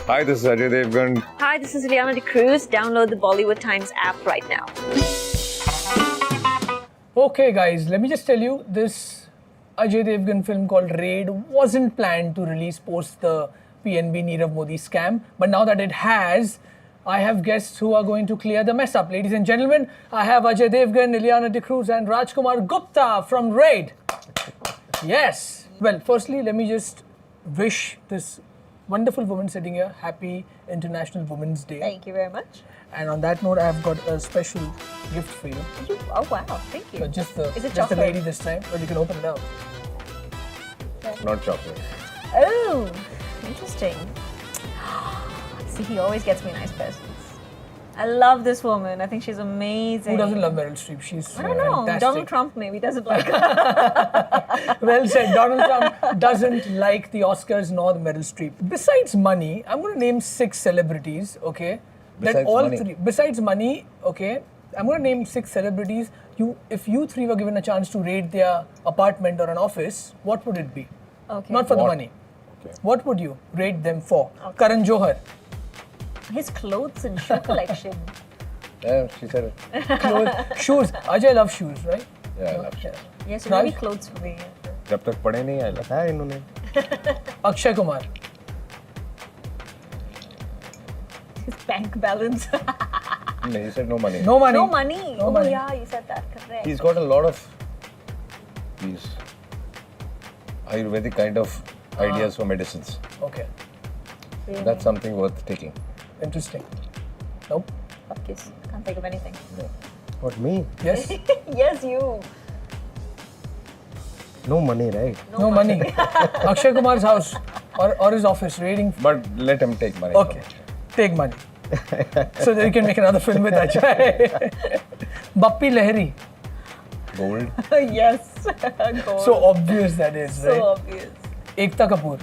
Hi, this is Ajay Devgn. Hi, this is Ileana. Download the Bollywood Times app right now. Okay guys, let me just tell you, this Ajay Devgn film called Raid wasn't planned to release post the PNB Nirav Modi scam, but now that it has, I have guests who are going to clear the mess up. Ladies and gentlemen, I have Ajay Devgn, Ileana and Raj Kumar Gupta from Raid. Yes. Well, firstly, let me just wish this wonderful woman sitting here happy International Women's Day. Thank you very much. And on that note, I have got a special gift for you. Oh wow, thank you. So just Is it the chocolate? lady this time, but you can open it up. Not chocolate. Oh, interesting. See, he always gets me nice presents. I love this woman. I think she's amazing. Who doesn't love Meryl Streep? She's I don't know. fantastic. Donald Trump maybe doesn't like her. Well said. Donald Trump doesn't like the Oscars nor the Meryl Streep. Besides money, I'm going to name 6 celebrities, okay? Besides money? Besides money, okay? I'm going to name 6 celebrities. If you 3 were given a chance to raid their apartment or an office, what would it be? Okay. Not for the What? money. Okay. What would you raid them for? Karan Johar. His clothes and shoe collection. Yeah, she said it. Clothes, shoes. Ajay loves shoes, right? Yeah, I love it. Yes, Raj? maybe clothes for me. जब तक पढ़े नहीं आया था इन्होंने. Akshay Kumar. His bank balance. No, he said no money. No money. No money. No Oh money. yeah, you said that. Correct. He's got a lot of these Ayurvedic kind of ideas for medicines. Okay. Really? That's something worth taking. Interesting. Nope. Fuck yes. Can't think of anything. What, me? Yes? Yes, you. No money, right? No money. Akshay Kumar's house or his office raiding. But let him take money. Okay. Take money. So that you can make another film with Ajay. Bappi Lahiri. Gold. Yes. Gold. So obvious that is, So right? obvious. Ekta Kapoor.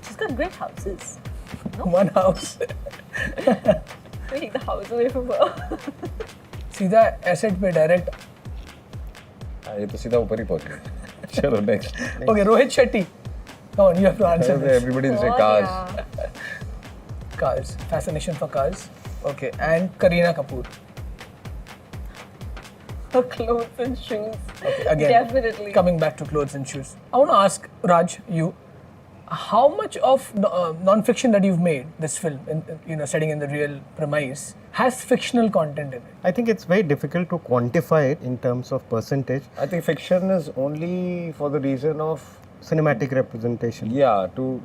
She's got great houses. One house. We take the house away from her. सीधा asset पे direct. ये तो सीधा ऊपर ही पहुंच गया. चलो next. Okay, Rohit Shetty. Come on, you have to answer this. Everybody will say God, cars. yeah. Cars. Fascination for cars. Okay, and Kareena Kapoor. Her clothes and shoes. Okay, again, Definitely. coming back to clothes and shoes. I want to ask Raj, you, how much of non-fiction that you've made, this film, setting in the real premise, has fictional content in it? I think it's very difficult to quantify it in terms of percentage. I think fiction is only for the reason of Cinematic representation. to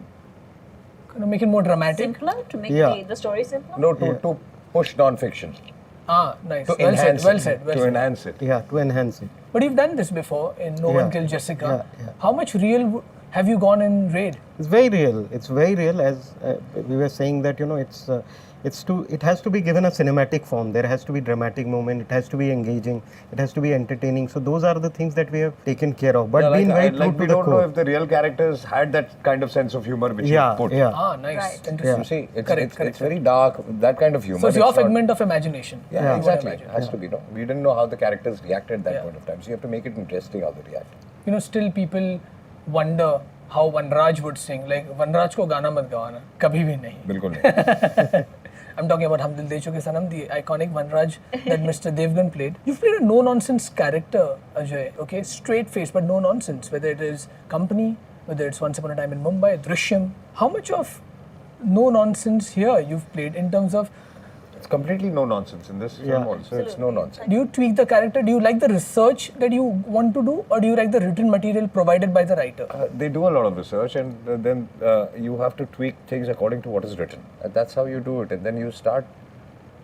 Kind of make it more dramatic. Simpler to make Yeah. the story simpler. no to push non-fiction. Ah, nice. To Well enhance said. Well it. said. Well To said. enhance it. Yeah, to enhance it. But you've done this before in No One Yeah. Killed Jessica. Yeah, yeah. How much real have you gone in Raid? It's very real. It's very real. As we were saying that it has to be given a cinematic form. There has to be dramatic moment. It has to be engaging. It has to be entertaining. So those are the things that we have taken care of. But Yeah, being very we true to the don't know core. if the real characters had that kind of sense of humor which Yeah, you put. yeah. Ah, nice. Right. Interesting. You see, it's, Correct, it's, correct, it's very dark, that kind of humor. So it's your not- figment of imagination. Yeah, You wanna exactly. imagine. It has to be, no? We didn't know how the characters reacted at that Yeah. point of time. So you have to make it interesting how they react. Still people wonder how Vanraj would sing. Like, Vanraj ko gaana mat gawana. Kabhi bhi nahi. बिल्कुल नहीं. I'm talking about Hum Dil De Chuke Sanam, the iconic Vanraj that Mr. Devgan played. You've played a no-nonsense character, Ajay, okay? Straight face, but no nonsense. Whether it is Company, whether it's Once Upon a Time in Mumbai, Drishyam. How much of no-nonsense here you've played in terms of, It's completely no nonsense in this film Yeah. also. It's no nonsense. do you tweak the character? Do you like the research that you want to do? Or do you like the written material provided by the writer? They do a lot of research and then you have to tweak things according to what is written. And that's how you do it. And then you start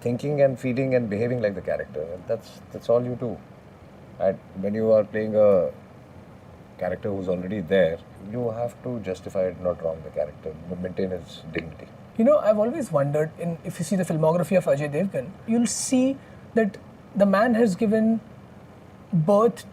thinking and feeling and behaving like the character. And that's all you do. And when you are playing a character who's already there, you have to justify it, not wrong the character, but maintain his dignity. I've always wondered, if you see the filmography of Ajay Devgn, you'll see that the man has given birth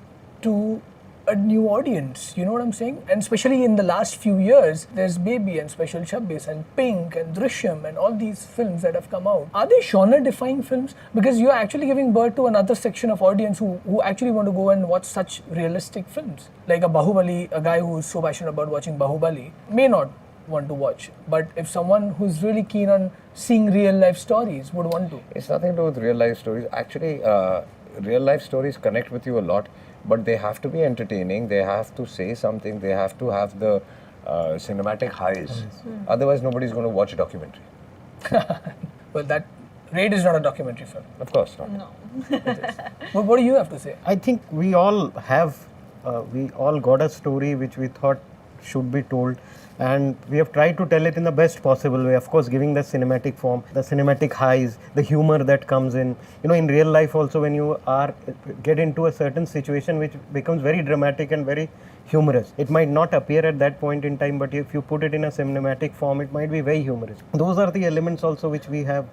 to a new audience. You know what I'm saying? And especially in the last few years, there's Baby and Special Shabbis and Pink and Drishyam and all these films that have come out. Are they genre-defying films? Because you're actually giving birth to another section of audience who actually want to go and watch such realistic films. Like a Bahubali, a guy who's so passionate about watching Bahubali may not want to watch. But if someone who's really keen on seeing real life stories would want to. It's nothing to do with real life stories. Actually, real life stories connect with you a lot, but they have to be entertaining. They have to say something. They have to have the cinematic highs. Otherwise, nobody's going to watch a documentary. Well, that Raid is not a documentary film. Of course not. No. But what do you have to say? I think we all got a story which we thought should be told, and we have tried to tell it in the best possible way. Of course, giving the cinematic form, the cinematic highs, the humor that comes in. You know, in real life also, when you get into a certain situation which becomes very dramatic and very humorous, it might not appear at that point in time, but if you put it in a cinematic form, it might be very humorous. Those are the elements also which we have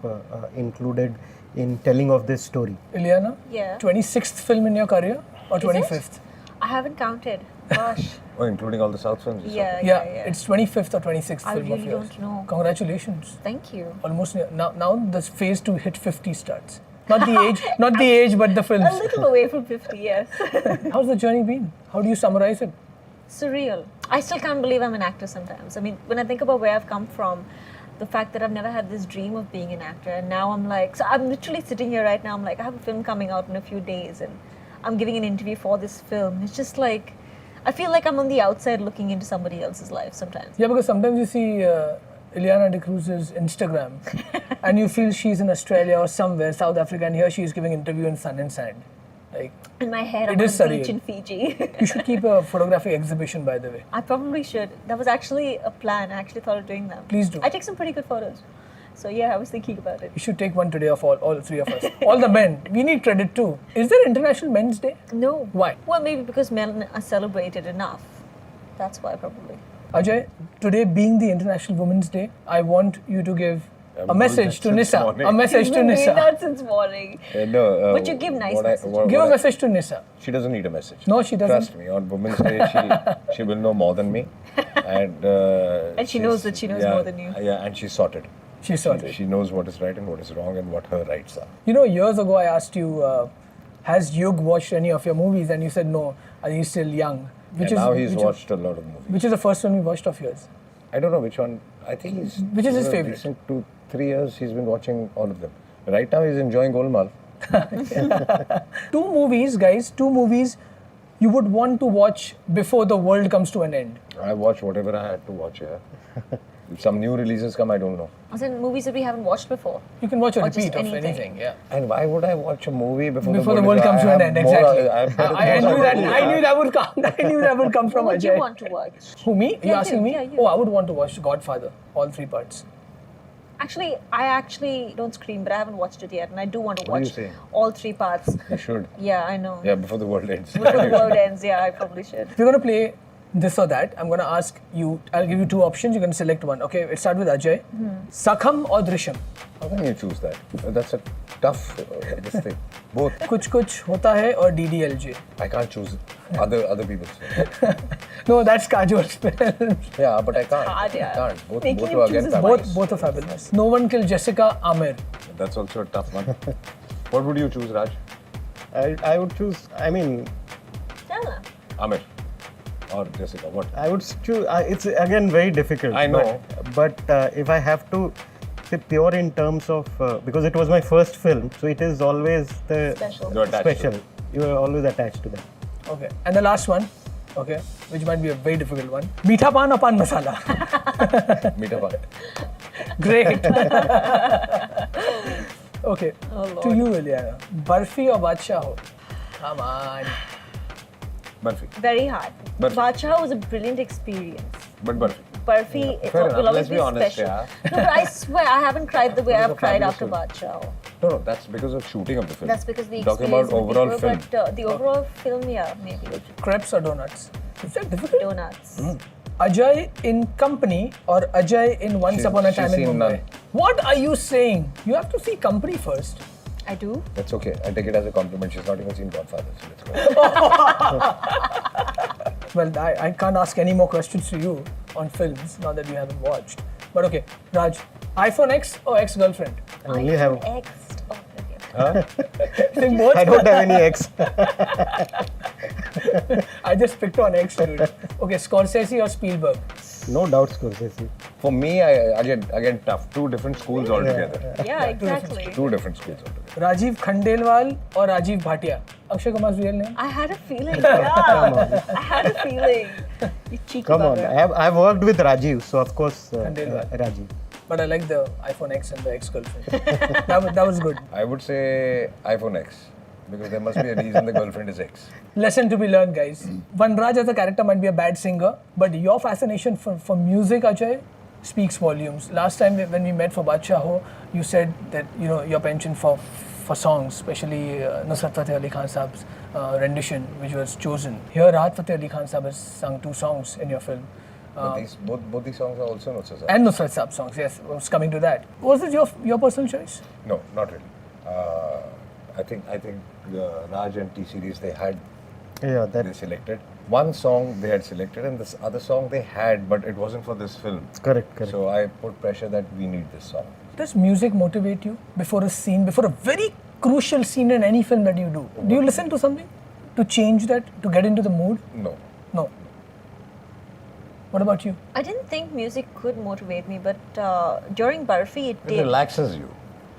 included in telling of this story. Ileana? Yeah. 26th film in your career or Is 25th? it? I haven't counted. Gosh. Oh, including all the South films? you said? Yeah. It's 25th or 26th I film of really yours. don't know. Congratulations. Thank you. Almost now the phase to hit 50 starts. Not the age, but the films. A little away from 50, yes. How's the journey been? How do you summarize it? Surreal. I still can't believe I'm an actor sometimes. I mean, when I think about where I've come from, the fact that I've never had this dream of being an actor, and now I'm like, so I'm literally sitting here right now, I'm like, I have a film coming out in a few days, and I'm giving an interview for this film. It's just like, I feel like I'm on the outside looking into somebody else's life sometimes. Yeah, because sometimes you see Ileana De Cruz's Instagram and you feel she's in Australia or somewhere, South Africa, and here she is giving interview in sun and sand. Like, In my head, It I'm on is a surreal. beach in Fiji. you should keep a photographic exhibition, by the way. I probably should. That was actually a plan. I actually thought of doing that. Please do. I take some pretty good photos. So yeah, I was thinking about it. You should take one today of all three of us. All the men. We need credit too. Is there International Men's Day? No. Why? Well, maybe because men are celebrated enough. That's why probably. Ajay, today being the International Women's Day, I want you to give a message to since Nisa. morning. A message He's to been doing Nisa. that since morning. No, But you give nice what I- messages. what- Give what a I- message to Nisa. She doesn't need a message. No, she doesn't. Trust me, on Women's Day, she will know more than me. And, And she knows that she knows more than you. Yeah, and she's sorted. She's sorted. She knows what is right and what is wrong and what her rights are. You know, years ago I asked you, has Yug watched any of your movies? And you said no, and he's still young. And now he's watched a lot of movies. Which is the first one you watched of yours? I don't know which one. I think he's... Which is his over favourite? recent 2-3 years, he's been watching all of them. Right now, he's enjoying Golmaal. Two movies, guys, you would want to watch before the world comes to an end. I watch whatever I had to watch, yeah. If some new releases come, I don't know. As in movies that we haven't watched before. You can watch a Or just repeat of anything. anything, yeah. And why would I watch a movie before Before the world comes to an end, exactly. I knew that would come. I knew that would come from What would Ajay. you want to watch? Who, me? You Yeah, asking you. me? Yeah, you. Oh, I would want to watch Godfather, all 3 parts. Actually, I actually don't scream, but I haven't watched it yet, and I do want to What are you watch saying? all 3 parts. You should. Yeah, I know. Yeah, before the world ends. Before the world ends, yeah, I probably should. If you're going to play this or that, I'm going to ask you, I'll give you 2 options, you can select one. Okay, let's start with Ajay. Sakham or Drishyam? How can you choose that? That's a tough this thing. Both. Kuch Kuch Hota Hai or DDLJ? I can't choose other people's. No, that's Kajol's film. Yeah, but I can't. hard, yeah. I can't. Both Making are him choose again his fabulous. Both are fabulous. No One Killed Jessica, Amir. That's also a tough one. What would you choose, Raj? I would choose, I mean, Yeah. Amir or Jessica? What? I would choose, it's again very difficult. I know. But if I have to say pure in terms of, because it was my first film, so it is always the Special. You're attached to special. it. You are always attached to that. Okay, and the last one, okay, which might be a very difficult one. Meetha Pan or Pan Masala? Meet up. Great. Okay, Oh, Lord. to you, Ileana. Barfi or Badshah ho? Come on. Barfi. Very hard. Barfi. Badshah was a brilliant experience. But Barfi. Barfi, it Fair will enough. always Let's be be honest, special. yeah. No, but I swear I haven't cried the way It was I've a cried fabulous after film. Badshah. No, that's because of shooting of the film. That's because the Talking experience about with overall people, film. but the overall film, yeah, maybe. Crepes or donuts? Is that difficult? Donuts. Ajay in Company or Ajay in Once She's- Upon a she's Time in seen Mumbai? none. What are you saying? You have to see Company first. I do. That's okay. I take it as a compliment. She's not even seen Godfather. So let's go. Well, I can't ask any more questions to you on films now that you haven't watched. But okay, Raj, iPhone X or ex-girlfriend? I only have. X. Oh, okay. Think both? I don't have any ex. I just picked on X, dude. Okay, Scorsese or Spielberg? No doubt, Scorsese. For me, again tough. Two different schools altogether. Yeah, exactly. Two different schools altogether. Rajiv Khandelwal or Rajiv Bhatia? Akshay Kumar's real name? I had a feeling. Yeah, I had a feeling. You cheeky Come on, bugger. I've worked with Rajiv, so of course, Khandelwal. Rajiv. But I like the iPhone X and the ex-girlfriend. that was good. I would say iPhone X because there must be a reason the girlfriend is X. Lesson to be learned, guys. Vanraj as a character might be a bad singer, but your fascination for music, Ajay, speaks volumes. Last time when we met for Badshaho, you said that your penchant for songs, especially Nusrat Fateh Ali Khan Saab's rendition, which was chosen. Here, Rahat Fateh Ali Khan Saab has sung 2 songs in your film. But both these songs are also not so sad. And Nusrat Saab songs, yes, I was coming to that. Was it your personal choice? No, not really. I think Raj and T Series they selected one song they had selected and this other song they had, but it wasn't for this film. Correct. So I put pressure that we need this song. Does music motivate you before a scene, before a very crucial scene in any film that you do? Do you listen to something to change that, to get into the mood? No. No. What about you? I didn't think music could motivate me, but during Barfi it It did. relaxes you.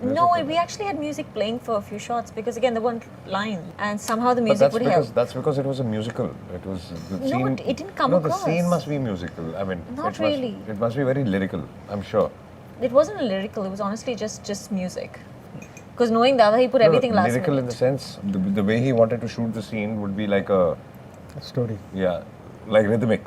No, we actually had music playing for a few shots because again there weren't lines and somehow the But music would help. that's because it was a musical. It was the No, scene. it didn't come no, across. the scene must be musical. I mean, Not really. It must be very lyrical. I'm sure. It wasn't lyrical, it was honestly just music. Because knowing Dada, he put everything last lyrical minute. in the sense the way he wanted to shoot the scene would be like a Story. like rhythmic.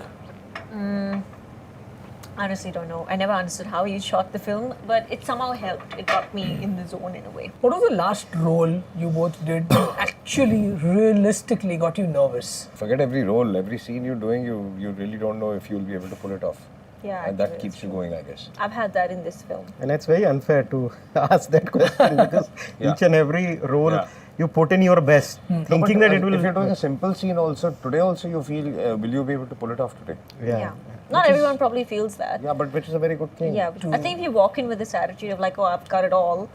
Honestly don't know. I never understood how he shot the film, but it somehow helped. It got me in the zone in a way. What was the last role you both did that actually realistically got you nervous? Forget every role, every scene you're doing, you really don't know if you'll be able to pull it off. Yeah, And that actually, keeps it's you true. going, I guess. I've had that in this film. And it's very unfair to ask that question because Yeah. each and every role Yeah. you put in your best, thinking that it will. If you're doing a simple scene also, today also you feel, will you be able to pull it off today? Yeah. Not everyone probably feels that. Yeah, but which is a very good thing. Yeah, I think if you walk in with this attitude of like, oh, I've got it all,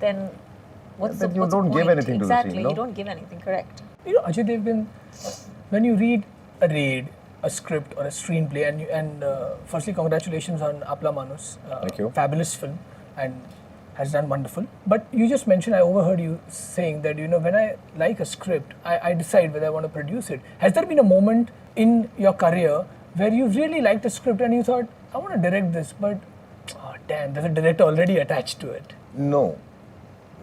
then what's Then the you what's the don't give point? anything to the exactly, scene, no? you don't give anything, correct. Ajay Devgn, when you read a raid, a script or a screenplay, and firstly, congratulations on Apla Manus. Thank you. Fabulous film and has done wonderful. But you just mentioned, I overheard you saying that, when I like a script, I decide whether I want to produce it. Has there been a moment in your career where you really liked a script and you thought, I want to direct this, but oh damn, there's a director already attached to it? No,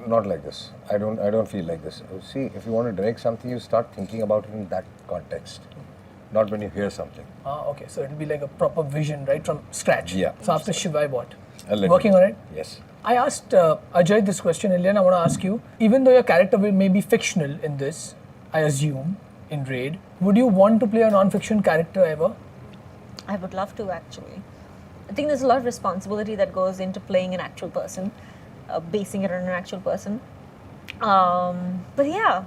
not like this. I don't feel like this. See, if you want to direct something, you start thinking about it in that context, not when you hear something. Okay, so it'll be like a proper vision, right, from scratch. Yeah. So after Shivai, what? A little. Working on it? Yes. I asked Ajay this question, Ileana, I want to ask you, even though your character may be fictional in this, I assume, in Raid, would you want to play a non-fiction character ever? I would love to actually. I think there's a lot of responsibility that goes into playing an actual person, basing it on an actual person. But yeah,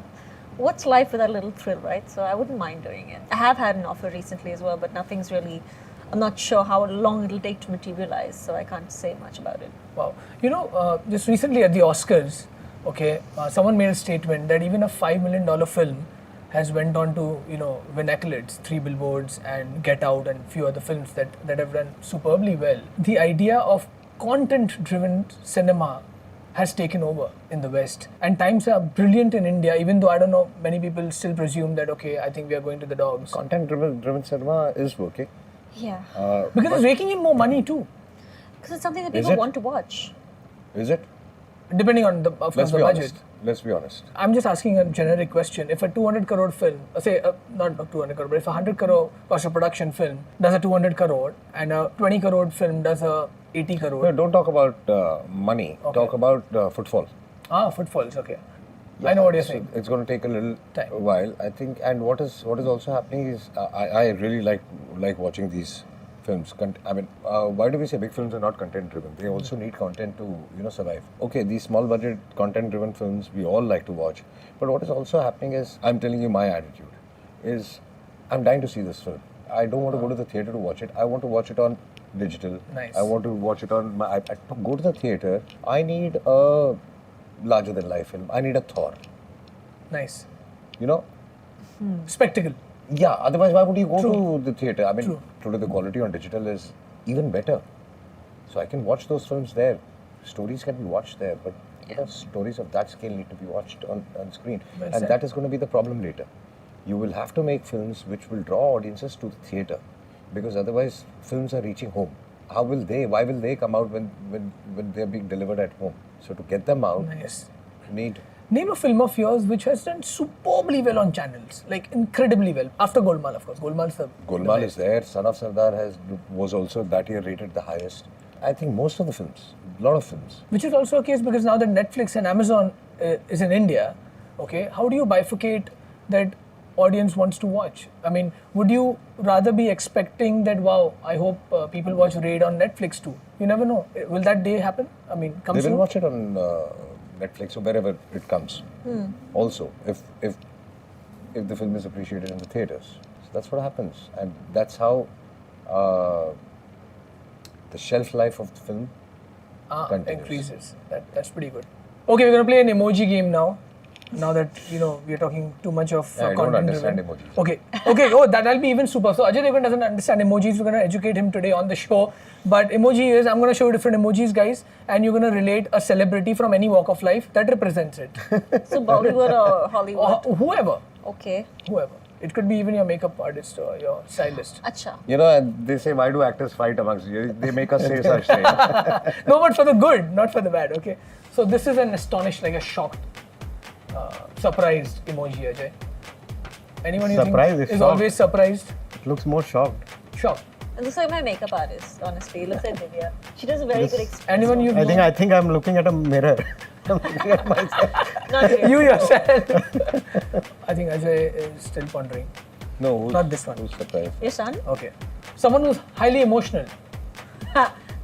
what's life without a little thrill, right? So I wouldn't mind doing it. I have had an offer recently as well, but nothing's really, I'm not sure how long it'll take to materialize, so I can't say much about it. Wow. Just recently at the Oscars, someone made a statement that even a $5 million film has went on to, win accolades, 3 Billboards and Get Out and few other films that have done superbly well. The idea of content-driven cinema has taken over in the West. And times are brilliant in India, even though I don't know, many people still presume that, I think we are going to the dogs. Content-driven cinema is working. Yeah. Because it's raking in more money too, Because it's something that Is people it? want to watch. Is it? depending on the Let's be budget. honest. Let's be honest. I'm just asking a generic question. If a 200 crore film, not 200 crore, but if a 100 crore cost of production film does a 200 crore and a 20 crore film does a 80 crore. No, don't talk about money. Okay. Talk about footfall. Footfalls, okay. I know what you're So saying. it's going to take a little Time. while, I think. And what is also happening is I really like watching these films. Why do we say big films are not content driven? They also need content to survive. Okay, these small budget content driven films we all like to watch. But what is also happening is, I'm telling you my attitude is, I'm dying to see this film. I don't want to go to the theater to watch it. I want to watch it on digital. Nice. I want to watch it on my iPad. To go to the theater, I need a larger than life film. I need a Thor. Nice. You know? Spectacle. Yeah, otherwise why would you go True. to the theater? I mean, True. today the quality on digital is even better. So I can watch those films there. Stories can be watched there, but stories of that scale need to be watched on screen. Well And said. that is going to be the problem later. You will have to make films which will draw audiences to the theater, because otherwise films are reaching home. How will they, why will they come out when they're being delivered at home? So to get them out, Nice. you need... Name a film of yours which has done superbly well on channels, like incredibly well. After Golmaal, of course. Golmaal's the Golmaal the is there. Son of Sardar was also that year rated the highest. I think most of the films, a lot of films. Which is also a case because now that Netflix and Amazon is in India, okay, how do you bifurcate that audience wants to watch? I mean, would you rather be expecting that, wow, I hope people watch Raid on Netflix too? You never know. Will that day happen? I mean, come They soon? will watch it on Netflix or wherever it comes. Also, if the film is appreciated in the theaters, so that's what happens, and that's how the shelf life of the film continues. Increases. That's pretty good. Okay, we're gonna play an emoji game now. Now that we're talking too much of Yeah, I don't content understand driven. emojis. Okay. Oh, that'll be even super. So Ajay Devgn doesn't understand emojis. We're gonna educate him today on the show. But emoji is, I'm gonna show you different emojis, guys, and you're gonna relate a celebrity from any walk of life that represents it. So Bollywood or Hollywood? Or whoever. Okay. It could be even your makeup artist or your stylist. Acha. You know, and they say, why do actors fight amongst you? They make us say such things. No, but for the good, not for the bad. Okay. So this is an astonished, like a shocked, surprised emoji, Ajay. Anyone you Surprised think is is shocked. always surprised? It looks more shocked. Shocked. It looks like my makeup artist, honestly. It looks like Divya. She does a very good expression. Anyone you've known? I think I'm looking at a mirror. I'm looking at myself. Not really. You yourself. I think Ajay is still pondering. No, who's, Not this one. Who's surprised? Your son? Okay. Someone who's highly emotional.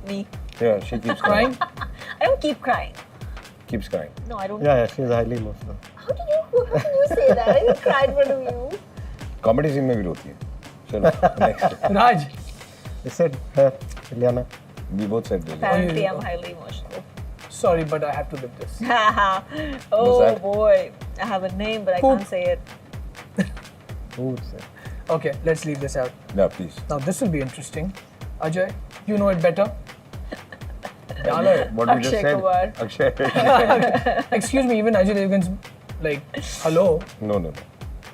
Me. Yeah, she keeps crying. Crying? I don't keep crying. Keeps crying. No, I don't. Yeah, she's highly emotional. How can you say that? I didn't cry in front of you. Comedy scene में भी रोती है. चलो, next. Raj. I said her, Ileana. We both said this. Apparently, I'm highly emotional. Sorry, but I have to live this. Oh that? boy. I have a name, but I Who? can't say it. Who would say? Okay, let's leave this out. Yeah, please. Now this will be interesting. Ajay, you know it better. Yala. What we just Akshay said. Kumar. Akshay. Excuse me, even Ajay Devgn's like, hello. No.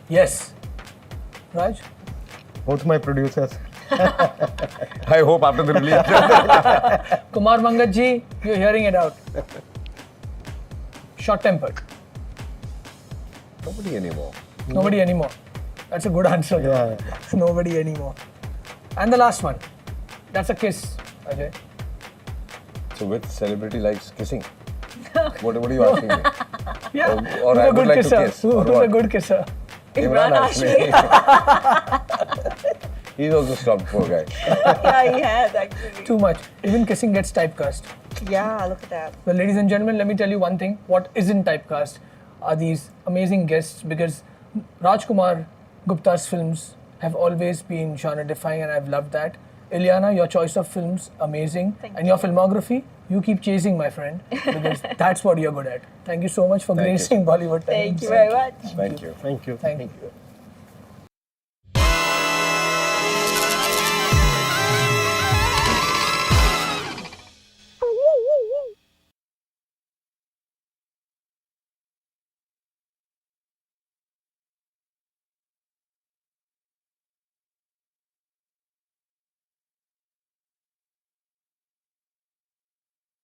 Yes. Raj? Both my producers. I hope after the release. Kumar Mangat ji, you're hearing it out. Short-tempered. Nobody anymore. Nobody anymore. That's a good answer. Yeah. Nobody anymore. And the last one. That's a kiss, Ajay. So which celebrity likes kissing? What are you asking me? Yeah. Or Who's I a would good like to kisser? kiss, Who's or a what? good kisser? Imran Hashmi. He's also stopped, poor guy. Yeah, he has actually. Too much. Even kissing gets typecast. Yeah, look at that. Well, ladies and gentlemen, let me tell you one thing. What isn't typecast are these amazing guests, because Raj Kumar Gupta's films have always been genre-defying, and I've loved that. Ileana, your choice of films, amazing. Thank And your filmography, you keep chasing, my friend, because that's what you're good at. Thank you so much for Thank you. gracing Bollywood Times. Thank you very much. Thank you. Thank you. Thank you.